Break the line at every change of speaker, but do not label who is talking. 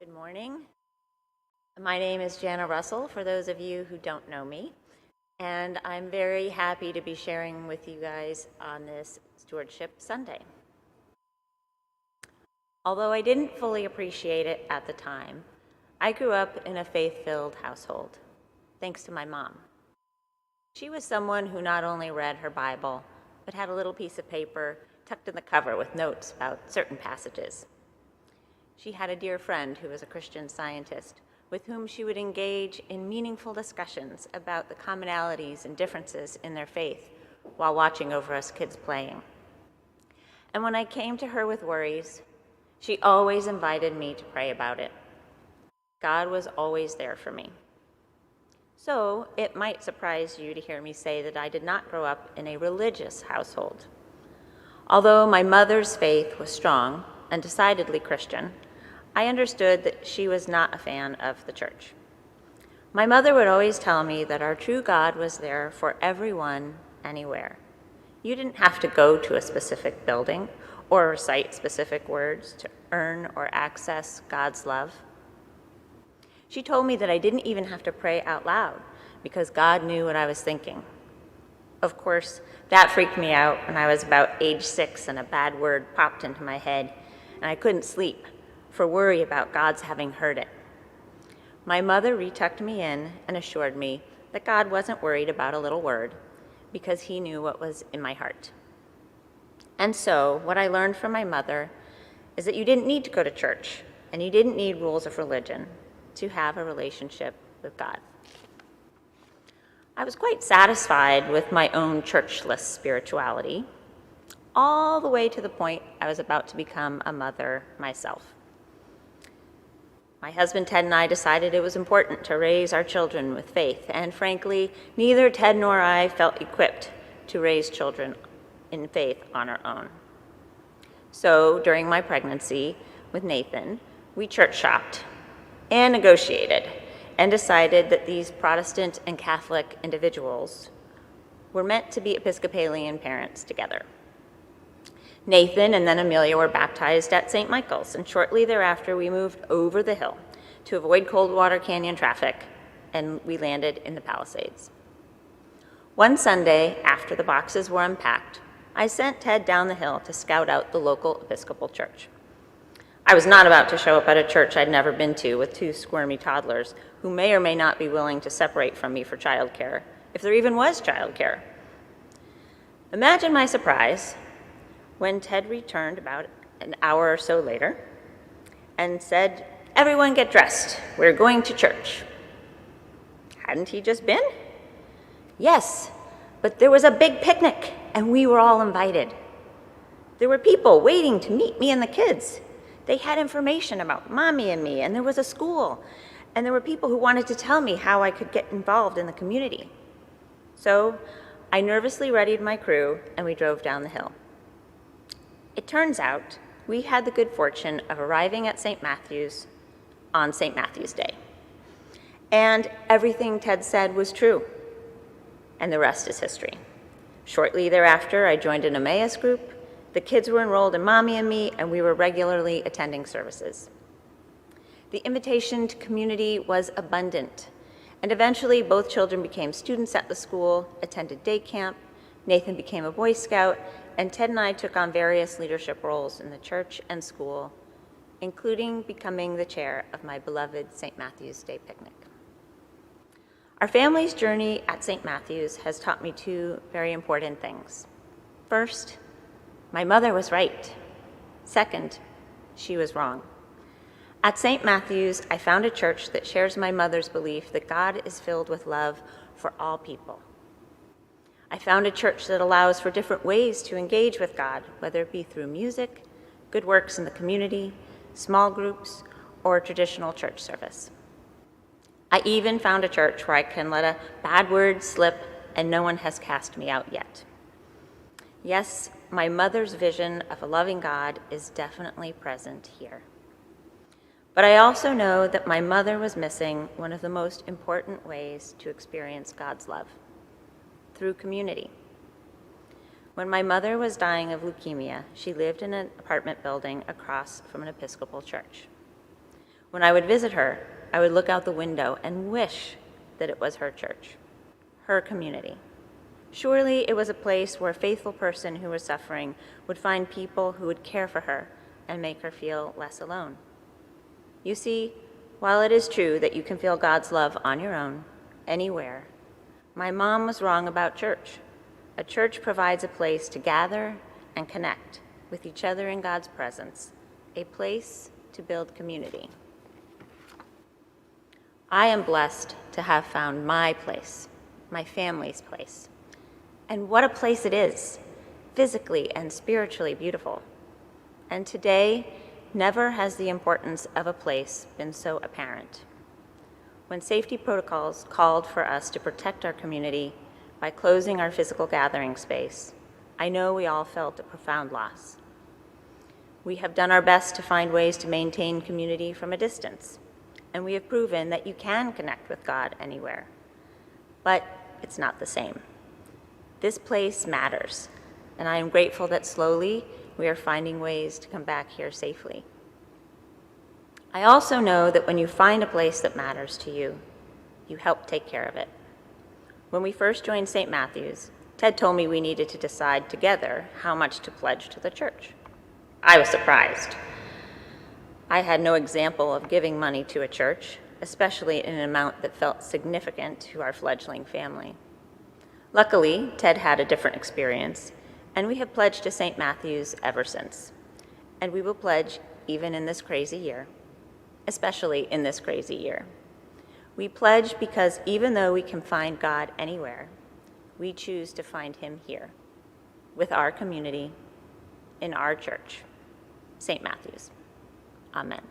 Good morning. My name is Jana Russell, for those of you who don't know me, and I'm very happy to be sharing with you guys on this Stewardship Sunday. Although I didn't fully appreciate it at the time, I grew up in a faith-filled household, thanks to my mom. She was someone who not only read her Bible, but had a little piece of paper tucked in the cover with notes about certain passages. She had a dear friend who was a Christian Scientist with whom she would engage in meaningful discussions about the commonalities and differences in their faith while watching over us kids playing. And when I came to her with worries, she always invited me to pray about it. God was always there for me. So it might surprise you to hear me say that I did not grow up in a religious household. Although my mother's faith was strong and decidedly Christian, I understood that she was not a fan of the church. My mother would always tell me that our true God was there for everyone, anywhere. You didn't have to go to a specific building or recite specific words to earn or access God's love. She told me that I didn't even have to pray out loud because God knew what I was thinking. Of course, that freaked me out when I was about age 6 and a bad word popped into my head and I couldn't sleep for worry about God's having heard it. My mother retucked me in and assured me that God wasn't worried about a little word because he knew what was in my heart. And so what I learned from my mother is that you didn't need to go to church and you didn't need rules of religion to have a relationship with God. I was quite satisfied with my own churchless spirituality, all the way to the point I was about to become a mother myself. My husband Ted and I decided it was important to raise our children with faith, and frankly, neither Ted nor I felt equipped to raise children in faith on our own. So during my pregnancy with Nathan, we church shopped and negotiated and decided that these Protestant and Catholic individuals were meant to be Episcopalian parents together. Nathan and then Amelia were baptized at St. Michael's, and shortly thereafter we moved over the hill to avoid Coldwater Canyon traffic, and we landed in the Palisades. One Sunday, after the boxes were unpacked, I sent Ted down the hill to scout out the local Episcopal church. I was not about to show up at a church I'd never been to with 2 squirmy toddlers who may or may not be willing to separate from me for childcare, if there even was childcare. Imagine my surprise when Ted returned about an hour or so later and said, "Everyone get dressed, we're going to church." Hadn't he just been? Yes, but there was a big picnic and we were all invited. There were people waiting to meet me and the kids. They had information about Mommy and me, and there was a school, and there were people who wanted to tell me how I could get involved in the community. So I nervously readied my crew and we drove down the hill. It turns out we had the good fortune of arriving at St. Matthew's on St. Matthew's Day. And everything Ted said was true, and the rest is history. Shortly thereafter, I joined an Emmaus group. The kids were enrolled in Mommy and me, and we were regularly attending services. The invitation to community was abundant, and eventually both children became students at the school, attended day camp, Nathan became a Boy Scout, and Ted and I took on various leadership roles in the church and school, including becoming the chair of my beloved St. Matthew's Day picnic. Our family's journey at St. Matthew's has taught me 2 very important things. First, my mother was right. Second, she was wrong. At St. Matthew's, I found a church that shares my mother's belief that God is filled with love for all people. I found a church that allows for different ways to engage with God, whether it be through music, good works in the community, small groups, or traditional church service. I even found a church where I can let a bad word slip and no one has cast me out yet. Yes, my mother's vision of a loving God is definitely present here. But I also know that my mother was missing one of the most important ways to experience God's love: through community. When my mother was dying of leukemia, she lived in an apartment building across from an Episcopal church. When I would visit her, I would look out the window and wish that it was her church, her community. Surely it was a place where a faithful person who was suffering would find people who would care for her and make her feel less alone. You see, while it is true that you can feel God's love on your own, anywhere, my mom was wrong about church. A church provides a place to gather and connect with each other in God's presence, a place to build community. I am blessed to have found my place, my family's place. And what a place it is, physically and spiritually beautiful. And today, never has the importance of a place been so apparent. When safety protocols called for us to protect our community by closing our physical gathering space, I know we all felt a profound loss. We have done our best to find ways to maintain community from a distance, and we have proven that you can connect with God anywhere. But it's not the same. This place matters, and I am grateful that slowly we are finding ways to come back here safely. I also know that when you find a place that matters to you, you help take care of it. When we first joined St. Matthew's, Ted told me we needed to decide together how much to pledge to the church. I was surprised. I had no example of giving money to a church, especially in an amount that felt significant to our fledgling family. Luckily, Ted had a different experience, and we have pledged to St. Matthew's ever since. And we will pledge even in this crazy year, especially in this crazy year. We pledge because even though we can find God anywhere, we choose to find him here, with our community, in our church, St. Matthew's. Amen.